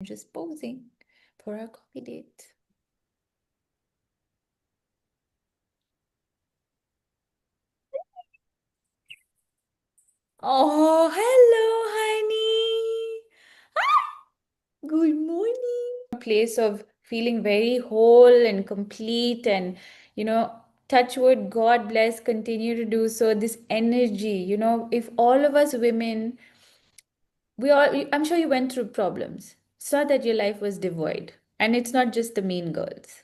Just posing for our coffee date. Oh, hello, honey. Good morning. Place of feeling very whole and complete, and touch wood, God bless, continue to do so. This energy, if all of us women, I'm sure you went through problems. It's not that your life was devoid, and it's not just the mean girls.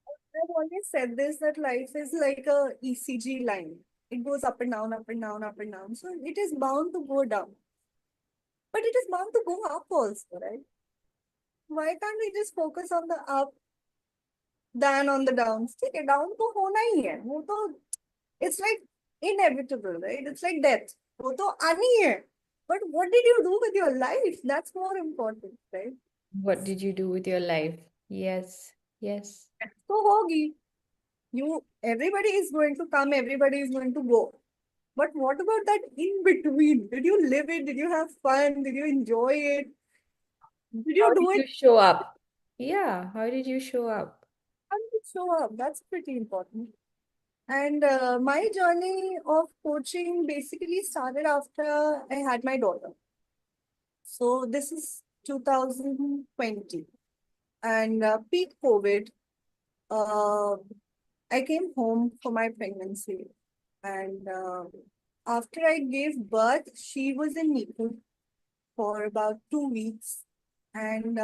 I've always said this that life is like a ECG line. It goes up and down, up and down, up and down. So it is bound to go down. But it is bound to go up also, right? Why can't we just focus on the up than on the downs? ठीक है, down तो होना ही है. वो तो it's like inevitable, right? It's like death. वो तो आनी है. But what did you do with your life? That's more important, right? What did you do with your life? Yes, yes. तो होगी. Everybody is going to come, everybody is going to go. But what about that in between? Did you live it? Did you have fun? Did you enjoy it? Did you How did do it? you show up? Yeah, how did you show up? How did you show up? That's pretty important. And my journey of coaching basically started after I had my daughter. So this is 2020 and peak COVID. Uh, I came home for my pregnancy, and after I gave birth, she was in NICU for about 2 weeks. And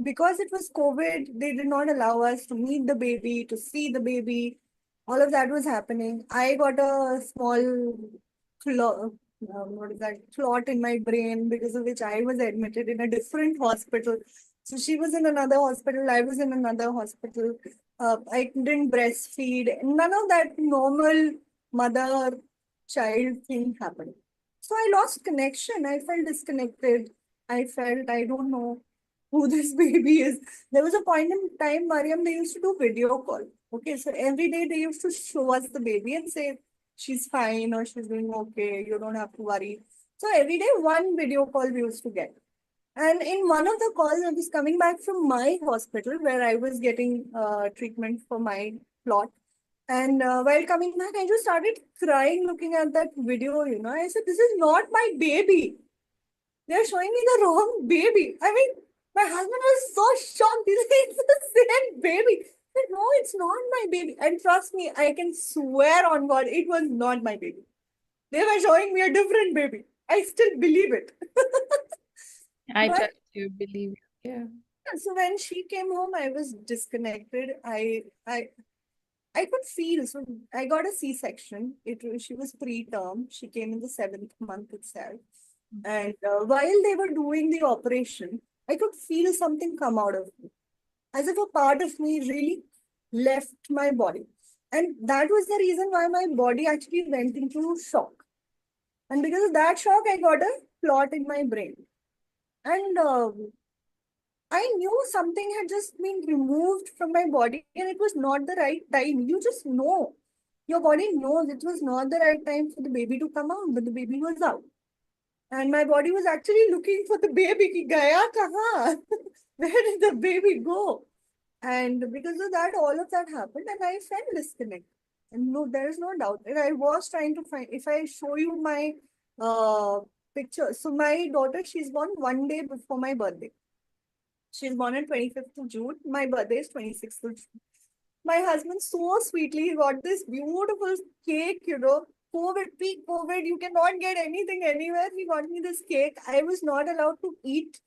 because it was COVID, they did not allow us to meet the baby, to see the baby. All of that was happening. I got a small clot, what is that, clot in my brain, because of which I was admitted in a different hospital. So she was in another hospital, I was in another hospital. I couldn't breastfeed. None of that normal mother child thing happened. So I lost connection. I felt disconnected. I felt I don't know who this baby is. There was a point in time, Mariam, they used to do video call. Okay, so every day they used to show us the baby and say, she's fine or she's doing okay. You don't have to worry. So every day, one video call we used to get. And in one of the calls, I was coming back from my hospital where I was getting treatment for my plot. And while coming back, I just started crying looking at that video. I said, this is not my baby. They're showing me the wrong baby. I mean, my husband was so shocked. He said, it's the same baby. I said, no, it's not my baby. And trust me, I can swear on God, it was not my baby. They were showing me a different baby. I still believe it. I But trust you, believe you. Yeah. so when she came home, I was disconnected. I could feel. So I got a C-section. She was preterm. She came in the 7th month itself. And while they were doing the operation, I could feel something come out of me, as if a part of me really left my body. And that was the reason why my body actually went into shock. And because of that shock, I got a clot in my brain. And I knew something had just been removed from my body and it was not the right time. You just know. Your body knows it was not the right time for the baby to come out, but the baby was out. And my body was actually looking for the baby. Ki gaya kahan? Where did the baby go? And because of that, all of that happened and I felt disconnect. And no, there is no doubt. And I was trying to find, if I show you my uh, picture. So my daughter, she's born one day before my birthday. She's born on 25th of June. My birthday is 26th of June. My husband so sweetly got this beautiful cake, COVID, peak COVID, you cannot get anything anywhere. He got me this cake. I was not allowed to eat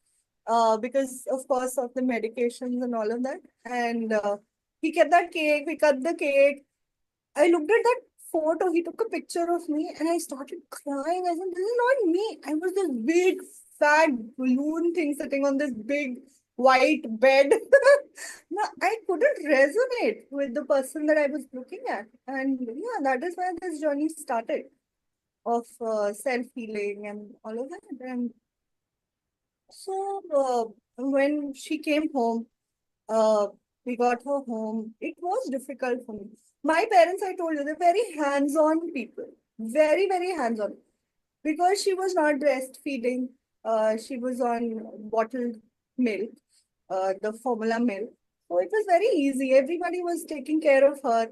because, of course, of the medications and all of that. And he kept that cake. We cut the cake. I looked at that photo. He took a picture of me and I started crying. I said, this is not me. I was this big, fat balloon thing sitting on this big white bed. No, I couldn't resonate with the person that I was looking at. And yeah, that is where this journey started of self-healing and all of that. And so when she came home, uh, we got her home. It was difficult for me. My parents, I told you, they're very hands-on people. Very, very hands-on. Because she was not breastfeeding, she was on bottled milk, the formula milk. So it was very easy. Everybody was taking care of her.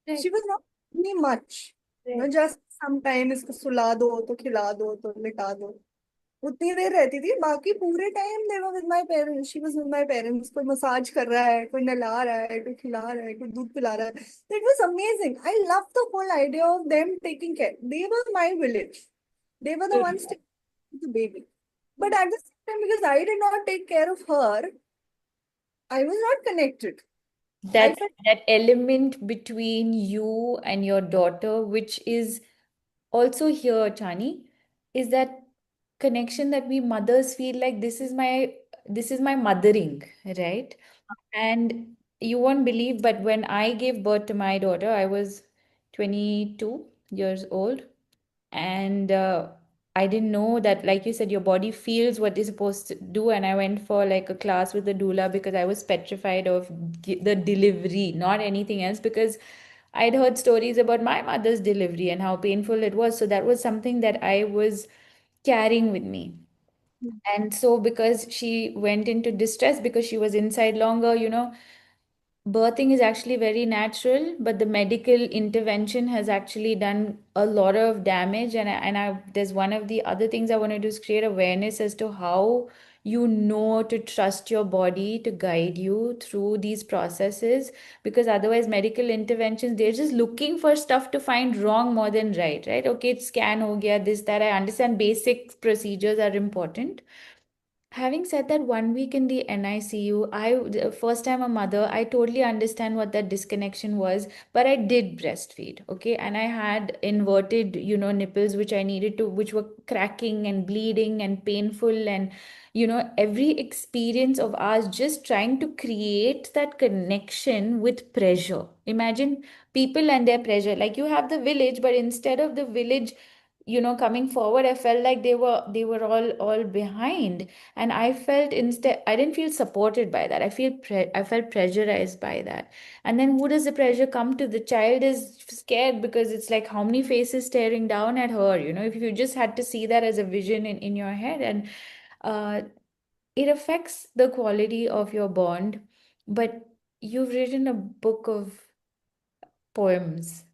Right, She was not me much. You know, right. just sometimes इसको सुला दो तो खिला दो तो लिटा दो उतनी देर रहती थी बाकी पूरे time they were with my parents she was with my parents कोई मसाज कर रहा है कोई नहला रहा है कोई खिला रहा है कोई दूध पिला रहा है it was amazing I love the whole idea of them taking care they were my village they were the Good. ones taking care of the baby but at the same time because I did not take care of her I was not connected I That felt that element between you and your daughter, which is also here, Chani, is that connection that we mothers feel like this is my mothering, right? And you won't believe, but when I gave birth to my daughter, I was 22 years old. And I didn't know that, like you said, your body feels what it's supposed to do. And I went for like a class with the doula because I was petrified of the delivery, not anything else, because I'd heard stories about my mother's delivery and how painful it was. So that was something that I was carrying with me. And so, because she went into distress because she was inside longer, birthing is actually very natural, but the medical intervention has actually done a lot of damage. There's one of the other things I want to do is create awareness as to how to trust your body to guide you through these processes. Because otherwise, medical interventions, they're just looking for stuff to find wrong more than right, right? Okay, it's scan ho gaya, this, that. I understand basic procedures are important. Having said that, 1 week in the NICU, the first time a mother, I totally understand what that disconnection was, but I did breastfeed, okay? And I had inverted, nipples, which I needed to, which were cracking and bleeding and painful. And, every experience of ours just trying to create that connection with pressure. Imagine people and their pressure. Like you have the village, but instead of the village, coming forward, I felt like they were all behind. And I felt, instead I didn't feel supported by that. I felt pressurized by that. And then who does the pressure come to? The child is scared because it's like, how many faces staring down at her? If you just had to see that as a vision in your head. And uh, it affects the quality of your bond. But you've written a book of poems.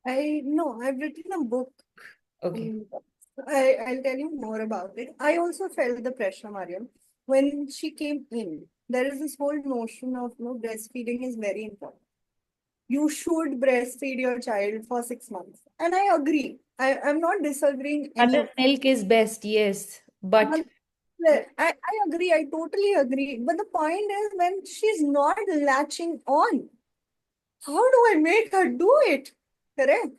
I know I've written a book. Okay. Mm, I'll tell you more about it. I also felt the pressure, Mariam. When she came in, there is this whole notion of breastfeeding is very important. You should breastfeed your child for 6 months. And I agree. I'm not disagreeing Mother's any. milk is best, yes, but I agree. I totally agree. But the point is when she's not latching on, how do I make her do it? Correct.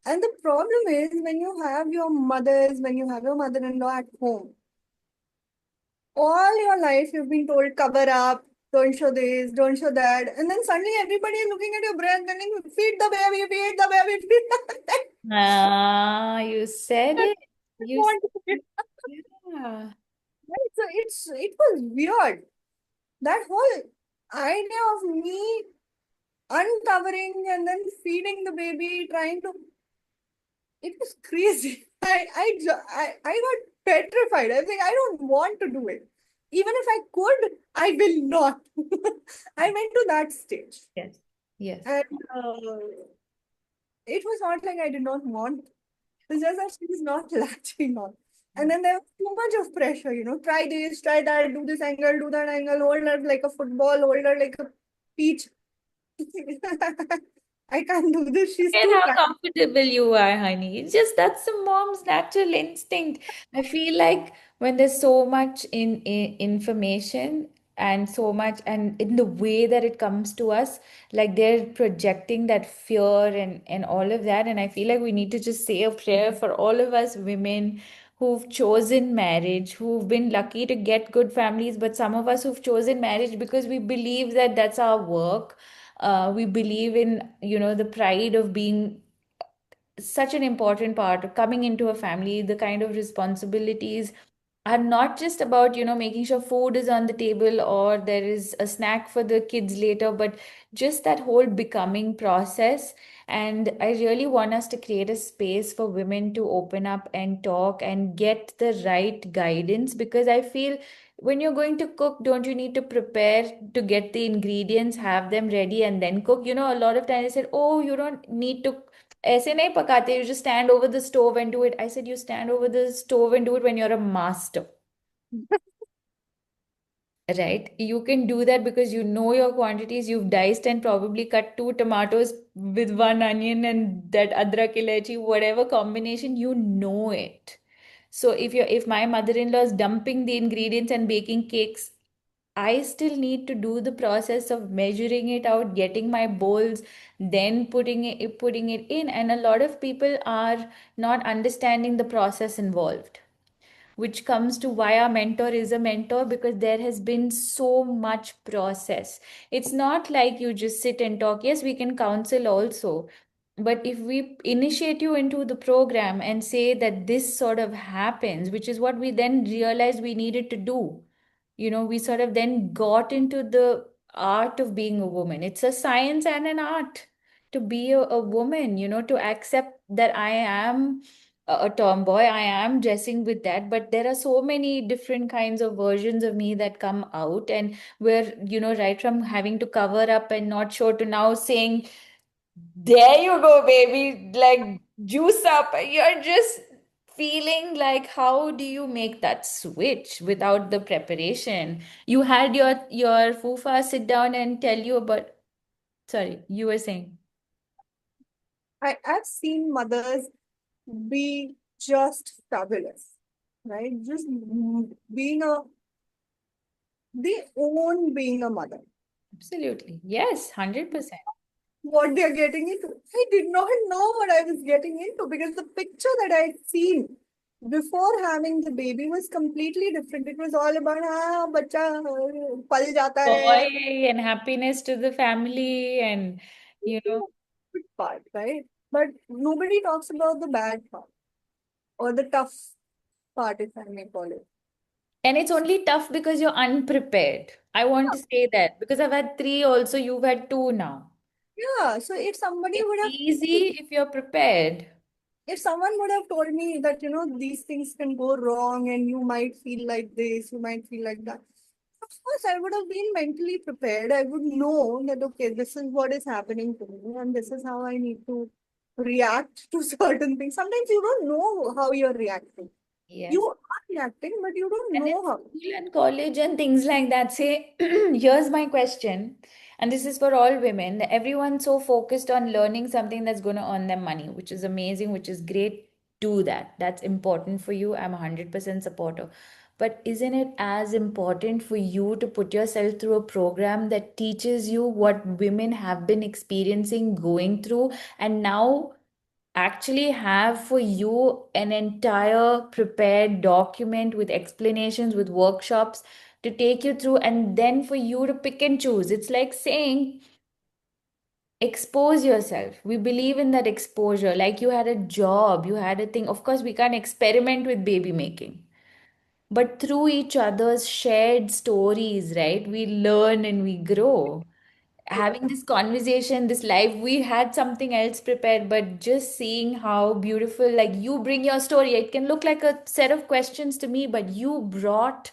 And the problem is when you have your mother-in-law at home, all your life you've been told cover up, don't show this, don't show that. And then suddenly everybody is looking at your breast and then feed the baby, feed the baby, feed the baby. you said I it. You want to said, yeah. right? So it was weird. That whole idea of me uncovering and then feeding the baby, trying to it was crazy. I got petrified. I was like, I don't want to do it. Even if I could, I will not. I went to that stage. Yes. Yes. And it was not like I did not want. It's just that she was not latching on. And then there was too much of pressure, try this, try that, do this angle, do that angle, hold her like a football, hold her like a peach. I can't do this. She's And too how tiny. comfortable you are, honey. It's just that's the mom's natural instinct. I feel like when there's so much in information and so much, and in the way that it comes to us, like they're projecting that fear and all of that. And I feel like we need to just say a prayer for all of us women who've chosen marriage, who've been lucky to get good families, but some of us who've chosen marriage because we believe that that's our work. We believe in, the pride of being such an important part of coming into a family. The kind of responsibilities are not just about, making sure food is on the table or there is a snack for the kids later, but just that whole becoming process. And I really want us to create a space for women to open up and talk and get the right guidance, because I feel when you're going to cook, don't you need to prepare to get the ingredients, have them ready, and then cook? You know, a lot of times I said, oh, you don't need to. ऐसे नहीं पकाते, you just stand over the stove and do it. I said, you stand over the stove and do it when you're a master. Right? You can do that because you know your quantities. You've diced and probably cut two tomatoes with one onion and that adrak ilachi, whatever combination, you know it. So if my mother-in-law is dumping the ingredients and baking cakes, I still need to do the process of measuring it out, getting my bowls, then putting it in. And a lot of people are not understanding the process involved, which comes to why our mentor is a mentor, because there has been so much process. It's not like you just sit and talk. Yes, we can counsel also, but if we initiate you into the program and say that this sort of happens, which is what we then realized we needed to do, we sort of then got into the art of being a woman. It's a science and an art to be a woman, to accept that I am a tomboy. I am dressing with that, but there are so many different kinds of versions of me that come out. And we're, right from having to cover up and not show to now saying, there you go, baby, like juice up. You're just feeling like, how do you make that switch without the preparation? You had your fufa sit down and tell you about, sorry, you were saying. I've seen mothers be just fabulous, right? Just being they own being a mother. Absolutely. Yes, 100%. What they're getting into. I did not know what I was getting into because the picture that I'd seen before having the baby was completely different. It was all about bacha pal jata hai. Joy and happiness to the family, and you know Good part, right? But nobody talks about the bad part or the tough part, if I may call it. and it's only tough because you're unprepared. I want to say that because I've had three also, you've had two now. Yeah, so if somebody It's would have easy if you're prepared. if someone would have told me that these things can go wrong and you might feel like this, you might feel like that, of course I would have been mentally prepared. I would know that okay, this is what is happening to me and this is how I need to react to certain things. Sometimes you don't know how you're reacting. You Yes. are reacting, but you don't And in know how. school and college and things like that, say, here's my question, and this is for all women. Everyone's so focused on learning something that's going to earn them money, which is amazing, which is great. Do that. That's important for you. I'm 100% supporter. But isn't it as important for you to put yourself through a program that teaches you what women have been experiencing, going through, and now actually have for you an entire prepared document with explanations, with workshops to take you through, and then for you to pick and choose? It's like saying, expose yourself. We believe in that exposure. Like you had a job, you had a thing. Of course, we can't experiment with baby making. But through each other's shared stories, right, we learn and we grow. Having this conversation, this live, we had something else prepared, but just seeing how beautiful, like you bring your story, it can look like a set of questions to me, but you brought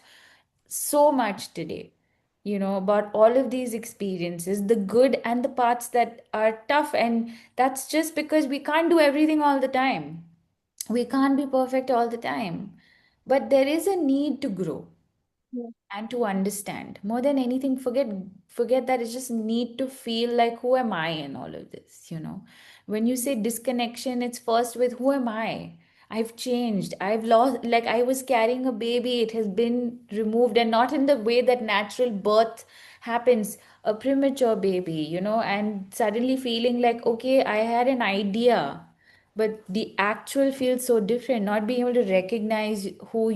so much today, about all of these experiences, the good and the parts that are tough. And that's just because we can't do everything all the time. We can't be perfect all the time, but there is a need to grow Yeah. and to understand more than anything. Forget that. It's just need to feel like, who am I in all of this? When you say disconnection, it's first with, who am I? I've changed, I've lost, like I was carrying a baby, it has been removed, and not in the way that natural birth happens, a premature baby, and suddenly feeling like, okay, I had an idea, but the actual feels so different. Not being able to recognize who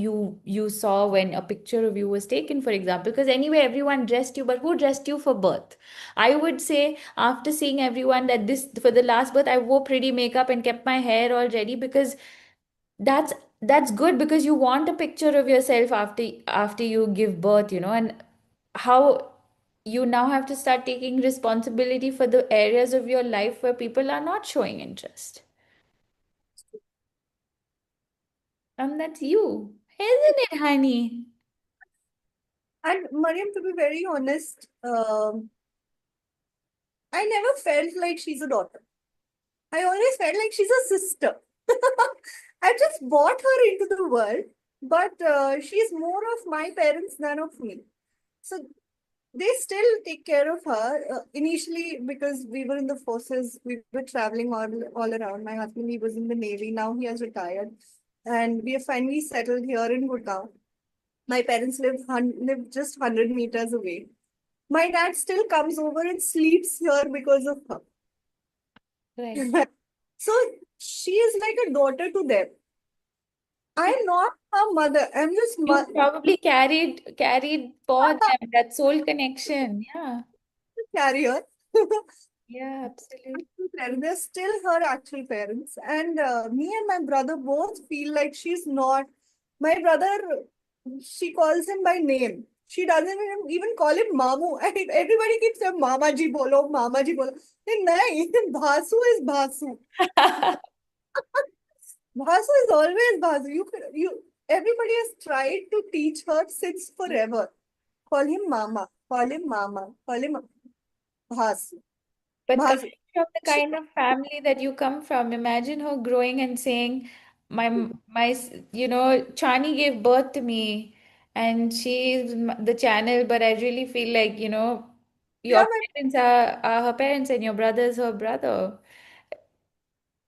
you saw when a picture of you was taken, for example, because anyway everyone dressed you, but who dressed you for birth? I would say, after seeing everyone, that this, for the last birth I wore pretty makeup and kept my hair all ready, because that's good, because you want a picture of yourself after you give birth. And how you now have to start taking responsibility for the areas of your life where people are not showing interest. And that's you, isn't it, honey? And Mariam, to be very honest, I never felt like she's a daughter. I always felt like she's a sister. I just brought her into the world, but she's more of my parents than of me. So they still take care of her. Initially, because we were in the forces, we were traveling all around. My husband, he was in the Navy. Now he has retired. And we have finally settled here in Gurgaon. My parents live just 100 meters away. My dad still comes over and sleeps here because of her. Right. So she is like a daughter to them. I'm not her mother. I'm just You probably carried for them that soul connection. Yeah. carrier. Yeah, absolutely. They're still her actual parents. And me and my brother both feel like she's not. My brother, she calls him by name. She doesn't even call him Mamu. And everybody keeps saying Mama ji bolo, Mama ji bolo. Nahi, Bhasu is Bhasu. Bhasu is always Bhasu. Everybody has tried to teach her since forever. Call him Mama, call him Mama, call him Bhasu. But Bhasu. coming from the kind of family that you come from, imagine her growing and saying, Chani gave birth to me and she's the channel, but I really feel like, Yeah, your parents are her parents and your brother's her brother.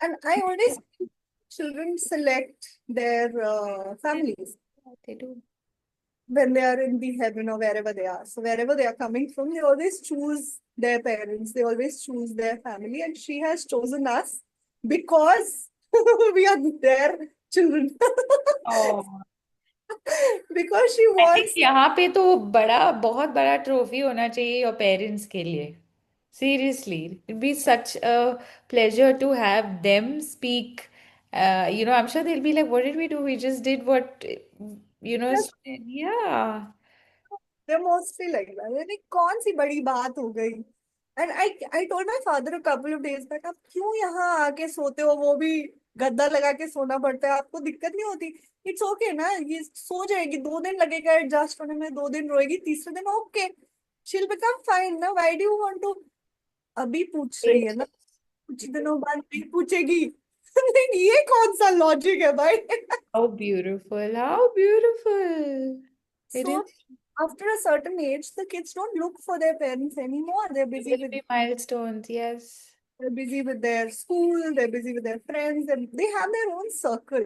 and I always think children select their They families they do. when they are in the heaven or wherever they are. So wherever they are coming from, they always choose their parents. They always choose their family, and she has chosen us because we are their children. Oh. Because she I think wants. यहाँ पे तो बहुत बड़ा trophy होना चाहिए your parents के लिए. Seriously, it'd be such a pleasure to have them speak. I'm sure they'll be like, "What did we do? We just did what, yeah." They're mostly like that. मैंने कौन सी बड़ी बात हो गई? And I told my father a couple of days back, आप क्यों यहाँ आके सोते हो? वो भी गद्दा लगा के सोना पड़ता है. आपको दिक्कत नहीं होती? इट्स ओके ना, ये सो जाएगी. 2 दिन लगेगा एडजस्ट होने में, 2 दिन रोएगी, तीसरे दिन ओके, she'll become fine ना. Why do you want to? अभी पूछ रही है ना, कुछ दिनों बाद नहीं पूछेगी. नहीं, ये कौन सा लॉजिक है भाई? How beautiful! How beautiful! It is. So after a certain age, the kids don't look for their parents anymore. There will be milestones. Yes. They're busy with their school, they're busy with their friends, and they have their own circle.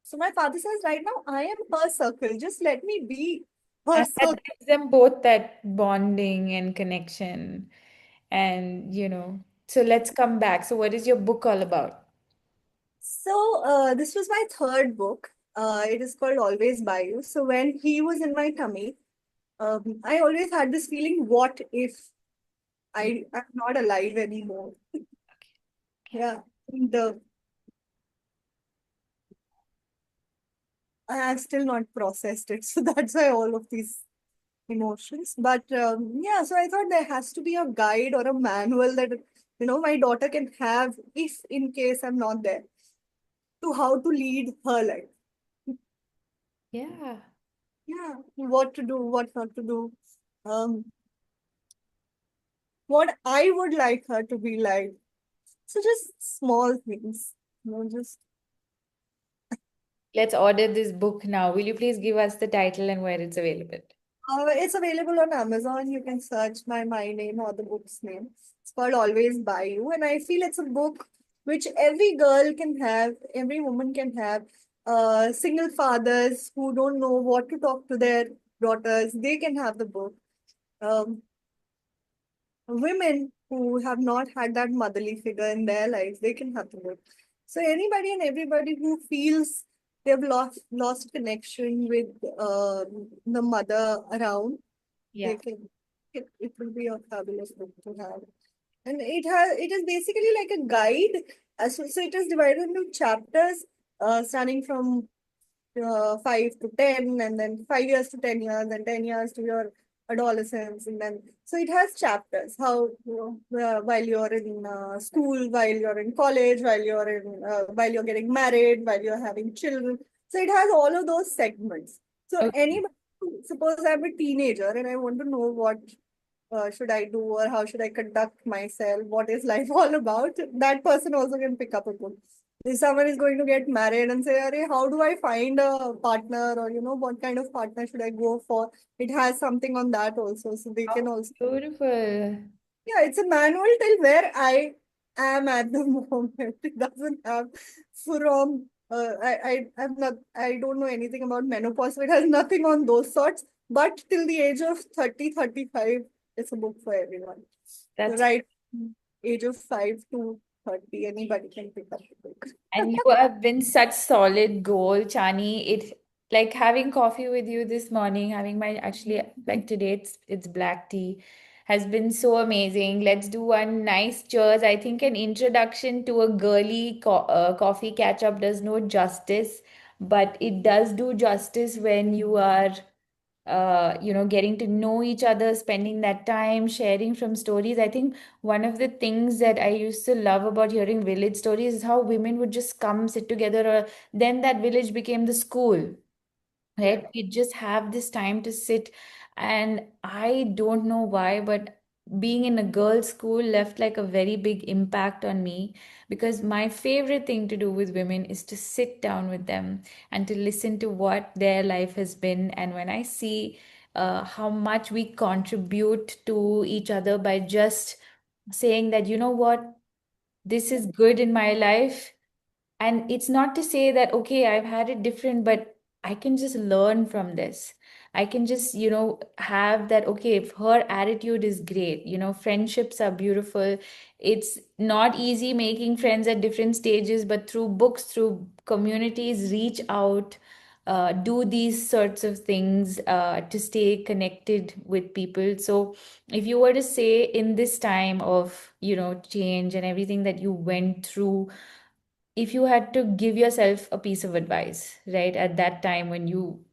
So my father says, right now, I am her circle. Just let me be her And that circle. gives them both that bonding and connection. And, so let's come back. So, what is your book all about? So this was my third book. It is called Always By You. So when he was in my tummy, I always had this feeling, what if I'm not alive anymore? Yeah. And, I have still not processed it. So that's why all of these emotions. But yeah, so I thought there has to be a guide or a manual that my daughter can have if in case I'm not there, to how to lead her life. Yeah. Yeah, what to do, what not to do. Um, what I would like her to be like. So just small things, just Let's order this book now. Will you please give us the title and where it's available? it's available on Amazon. You can search my name or the book's name. It's called Always By You. And I feel it's a book which every girl can have, every woman can have. Single fathers who don't know what to talk to their daughters, they can have the book. Um, Women who have not had that motherly figure in their lives, they can have the book. So anybody and everybody who feels they've lost connection with the mother around, they Yeah. can. It will be a fabulous book to have. And it is basically like a guide. So it is divided into chapters, starting from 5 to 10, and then 5 years to 10 years, and 10 years to your adolescence, and then so it has chapters. How while you're in school, while you're in college, while you're getting married, while you're having children. So it has all of those segments. So Okay. anybody suppose I'm a teenager and I want to know what should I do or how should I conduct myself? What is life all about? That person also can pick up a book. If someone is going to get married and say, "Arey, how do I find a partner?" or what kind of partner should I go for? It has something on that also, so they can also. Beautiful. Yeah, it's a manual till where I am at the moment. It doesn't have from I'm not I don't know anything about menopause, so it has nothing on those sorts. But till the age of 30, 35, it's a book for everyone. So That's right age of 5 to 30, anybody can pick up the book. And you have been such solid goal, Chani. It like having coffee with you this morning, having my actually like today it's black tea has been so amazing. Let's do one nice cheers. I think an introduction to a girly coffee catch up does no justice, but it does do justice when you are getting to know each other, spending that time, sharing from stories. I think one of the things that I used to love about hearing village stories is how women would just come sit together, or then that village became the school, Yeah. right? We just have this time to sit, and I don't know why, but being in a girls' school left like a very big impact on me, because my favorite thing to do with women is to sit down with them and to listen to what their life has been. And when I see how much we contribute to each other by just saying that, you know what, this is good in my life, and it's not to say that, okay, I've had it different, but I can just learn from this. I can just, have that, okay, if her attitude is great, friendships are beautiful. It's not easy making friends at different stages, but through books, through communities, reach out, do these sorts of things to stay connected with people. So, if you were to say in this time of, change and everything that you went through, if you had to give yourself a piece of advice, right, at that time when you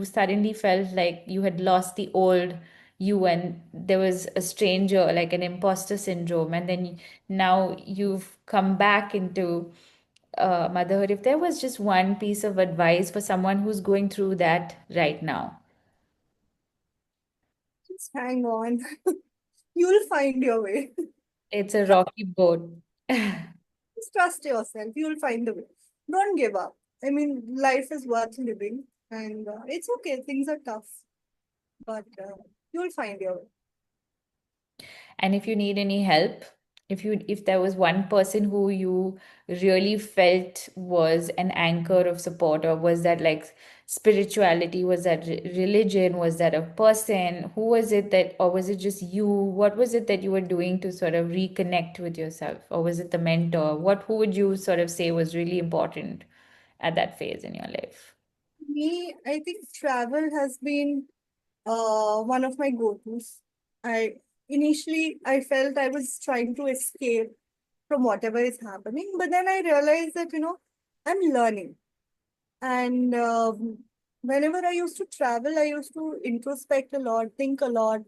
suddenly felt like you had lost the old you, and there was a stranger, like an imposter syndrome, and then now you've come back into motherhood, if there was just one piece of advice for someone who's going through that right now. Just hang on. You'll find your way. It's a rocky boat. Just trust yourself. You'll find the way. Don't give up. I mean, life is worth living, and it's okay. Things are tough, but you'll find your way. And if you need any help, if there was one person who you really felt was an anchor of support, or was that like spirituality, was that religion, was that a person, who was it that, or was it just you? What was it that you were doing to sort of reconnect with yourself? Or was it the mentor? Who would you sort of say was really important at that phase in your life? Me, I think travel has been one of my go-tos. I initially I felt I was trying to escape from whatever is happening, but then I realized that I'm learning, and whenever I used to travel, I used to introspect a lot, think a lot,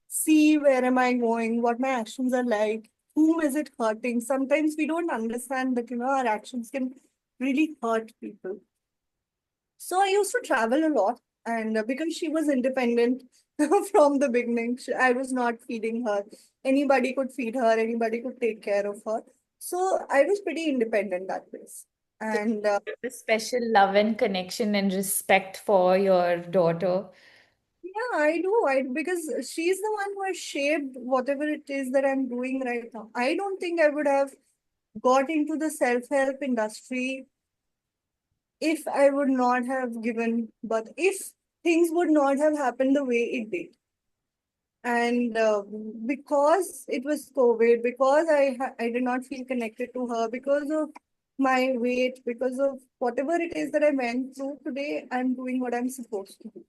see where am I going, what my actions are like, whom is it hurting. Sometimes we don't understand that our actions can really hurt people. So I used to travel a lot, and because she was independent from the beginning, I was not feeding her. Anybody could feed her, anybody could take care of her. So I was pretty independent that way. So And a special love and connection and respect for your daughter. yeah, I do. Because she's the one who has shaped whatever it is that I'm doing right now. I don't think I would have got into the self-help industry if I would not have given birth, if things would not have happened the way it did. And because it was COVID, because I did not feel connected to her, because of my weight, because of whatever it is that I went through, today I'm doing what I'm supposed to do.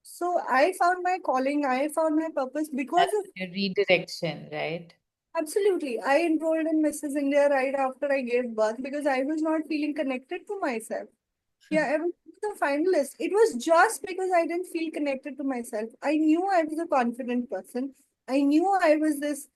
So I found my calling, I found my purpose because That's of. your redirection, right? Absolutely. I enrolled in Mrs. India right after I gave birth because I was not feeling connected to myself. Yeah, I was the finalist. It was just because I didn't feel connected to myself. I knew I was a confident person. I knew I was this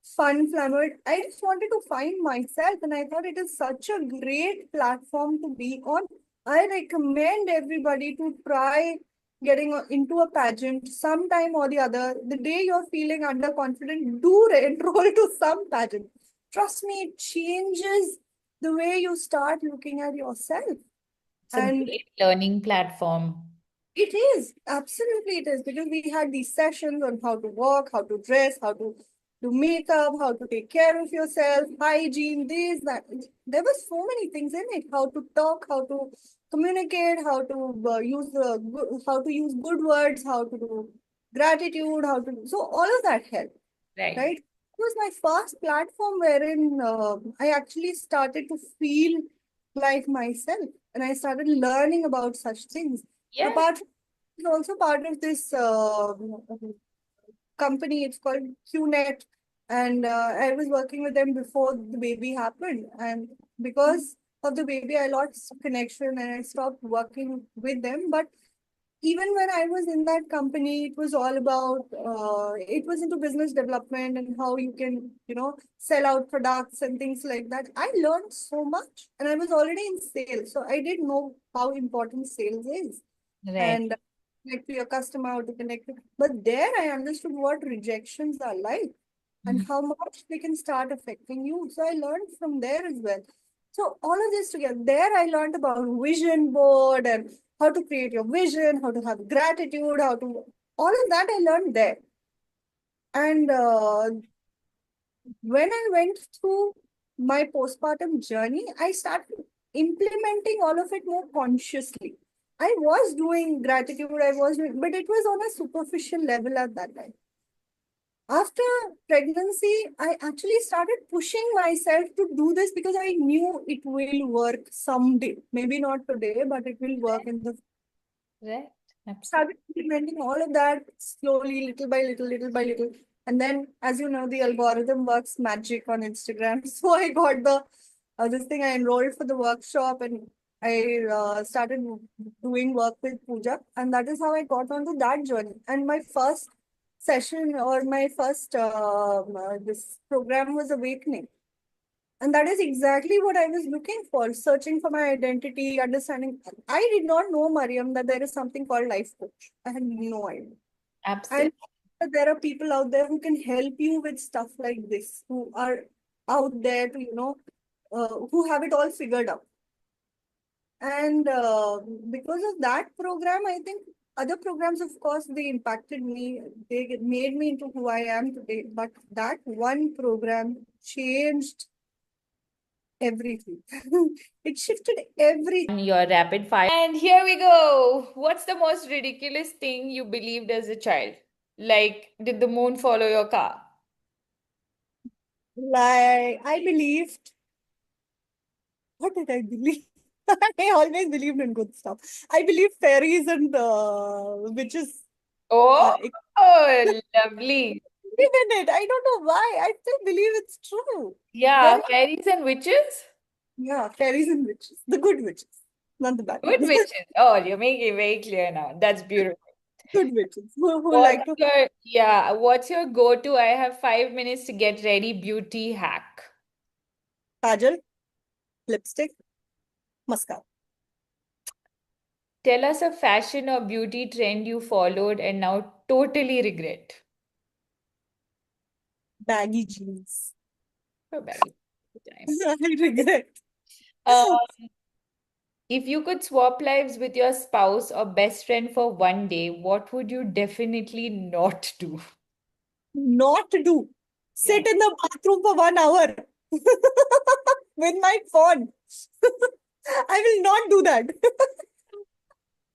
fun, flamboyant. I just wanted to find myself, and I thought it is such a great platform to be on. I recommend everybody to try. getting into a pageant sometime or the other. The day you're feeling underconfident, do enroll to some pageant. Trust me, it changes the way you start looking at yourself. It's a And great learning platform. it is, absolutely it is, because we had these sessions on how to walk, how to dress, how to do makeup, how to take care of yourself, hygiene, this, that. There were so many things in it. How to talk, how to communicate, how to how to use good words, how to do gratitude, how to so all of that helped, Right. right? It was my first platform wherein I actually started to feel like myself, and I started learning about such things. Yes. Apart from it's also part of this company. It's called QNet, and I was working with them before the baby happened. And because of the baby, I lost connection and I stopped working with them. But even when I was in that company, it was all about it was into business development and how you can, sell out products and things like that. I learned so much, and I was already in sales, so I did know how important sales is, Right. and connect to your customer, how to connect. But there, I understood what rejections are like and Mm. how much they can start affecting you. So I learned from there as well. So all of this together, there I learned about vision board and how to create your vision, how to have gratitude, how to all of that I learned there. And when I went through my postpartum journey, I started implementing all of it more consciously. I was doing gratitude, but it was on a superficial level at that time. After pregnancy, I actually started pushing myself to do this because I knew it will work someday. Maybe not today, but it will work in the Right. Absolutely. started implementing all of that slowly, little by little, little by little. And then, as you know, the algorithm works magic on Instagram. So I got the this thing. I enrolled for the workshop, and I started doing work with Pooja, and that is how I got onto that journey. And my first session or my first this program was Awakening. And that is exactly what I was looking for, searching for my identity, understanding. I did not know, Mariam, that there is something called life coach. I had no idea. Absolutely. And there are people out there who can help you with stuff like this, who are out there to, who have it all figured out. And because of that program, I think other programs, of course, they impacted me. They made me into who I am today. But that one program changed everything. It shifted everything. Your rapid fire. And here we go. What's the most ridiculous thing you believed as a child? Like, did the moon follow your car? Like, I believed, what did I believe? I always believed in good stuff. I believe fairies and witches. Oh, I lovely. believe in it. I don't know why. I still believe it's true. Yeah, There, fairies and witches? yeah, fairies and witches. The good witches, not the bad Good ones. witches. Oh, you're making it very clear now. That's beautiful. Good witches who What's like to have your, yeah, what's your go-to? I have 5 minutes to get ready beauty hack. kajal, lipstick, mascara, Tell us a fashion or beauty trend you followed and now totally regret. baggy jeans. Oh, baggy time. I regret. Uh, if you could swap lives with your spouse or best friend for one day, what would you definitely not do? Not to do. Yeah. Sit in the bathroom for 1 hour with my phone. I will not do that.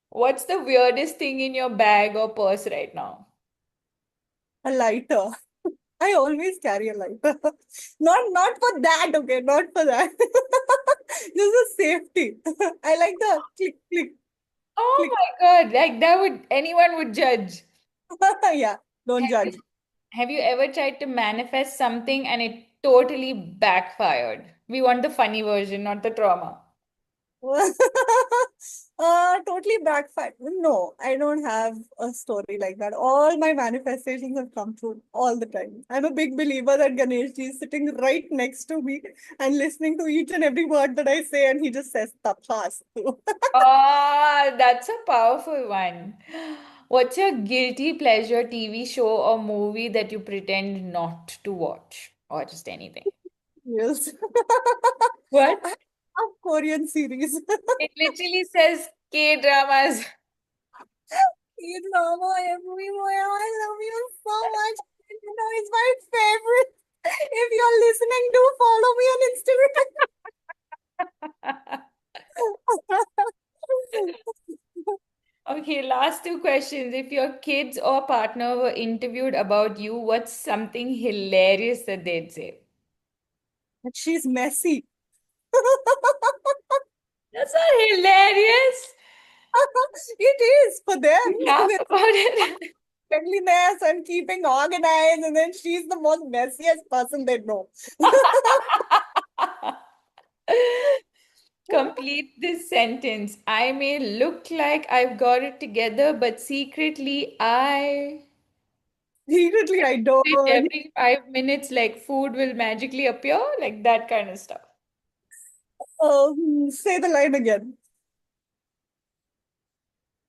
What's the weirdest thing in your bag or purse right now? A lighter. I always carry a lighter. Not for that, okay, not for that. Just a safety. I like the click, click, Oh click. my God, like that would anyone would judge. Yeah, don't Have you, judge. have you ever tried to manifest something and it totally backfired? We want the funny version, not the trauma. Totally backfired. No, I don't have a story like that. All my manifestations have come true all the time. I'm a big believer that Ganesh ji is sitting right next to me and listening to each and every word that I say, and he just says tapas. Ah, that's a powerful one. What's your guilty pleasure TV show or movie that you pretend not to watch, or just anything? Yes. What? I love Korean series. It literally says K-dramas. You know, everywhere. I love you so much. You know, it's my favorite. If you're listening, do follow me on Instagram. Okay, last two questions. If your kids or partner were interviewed about you, what's something hilarious that they'd say? But she's messy. That's not hilarious. It is for them. You laugh They're about it. cleanliness and keeping organized, and then she's the most messiest person they know. Complete this sentence. I may look like I've got it together, but secretly I Secretly, I sit don't. every 5 minutes like food will magically appear, like that kind of stuff. Say the line again.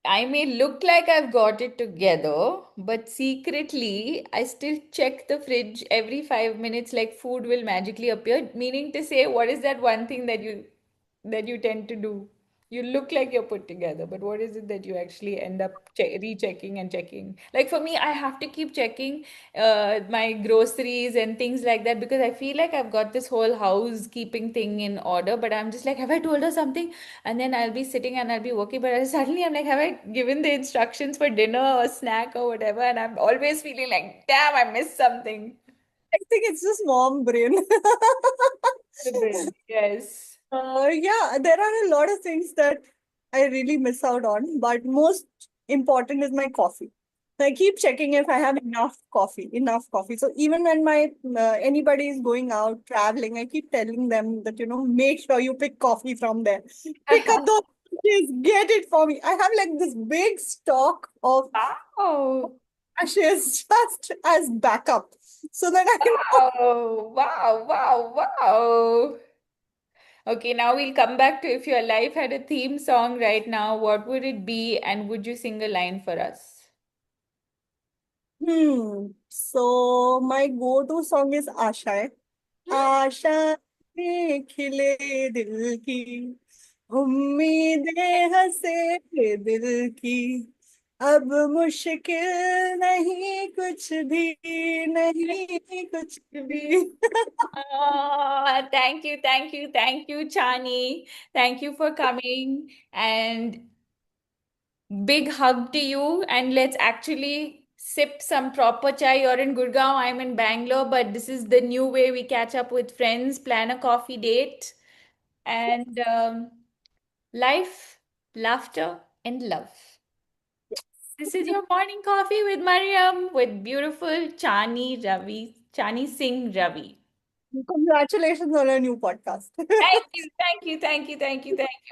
I may look like I've got it together, but secretly I still check the fridge every 5 minutes like food will magically appear. Meaning to say, what is that one thing that you tend to do? You look like you're put together, but what is it that you actually end up rechecking and checking? Like for me, I have to keep checking my groceries and things like that because I feel like I've got this whole housekeeping thing in order, but I'm just like, have I told her something? And then I'll be sitting and I'll be working, but suddenly I'm like, have I given the instructions for dinner or snack or whatever? And I'm always feeling like, damn, I missed something. I think it's just mom brain. The brain. Yes. Yeah, there are a lot of things that I really miss out on, but most important is my coffee. So I keep checking if I have enough coffee, enough coffee. So even when my anybody is going out traveling, I keep telling them that make sure you pick coffee from there. Pick up those ashes, get it for me. I have like this big stock of Wow. ashes just as backup, so that I know. Wow. Wow. Wow. Wow. Okay, now we'll come back to if your life had a theme song right now, what would it be? And would you sing a line for us? So my go-to song is Asha. आशा में खिले दिल की उम्मीदें हंसे दिल की अब मुश्किल नहीं कुछ भी नहीं कुछ भी Ah, thank you, Chani. Thank you for coming. And big hug to you. And let's actually sip some proper chai. You're in Gurgaon, I'm in Bangalore, but this is the new way we catch up with friends, plan a coffee date, and life, laughter, and love. This is your morning coffee with Mariam with beautiful Chani Singh Ravi. Congratulations on a new podcast. Thank you.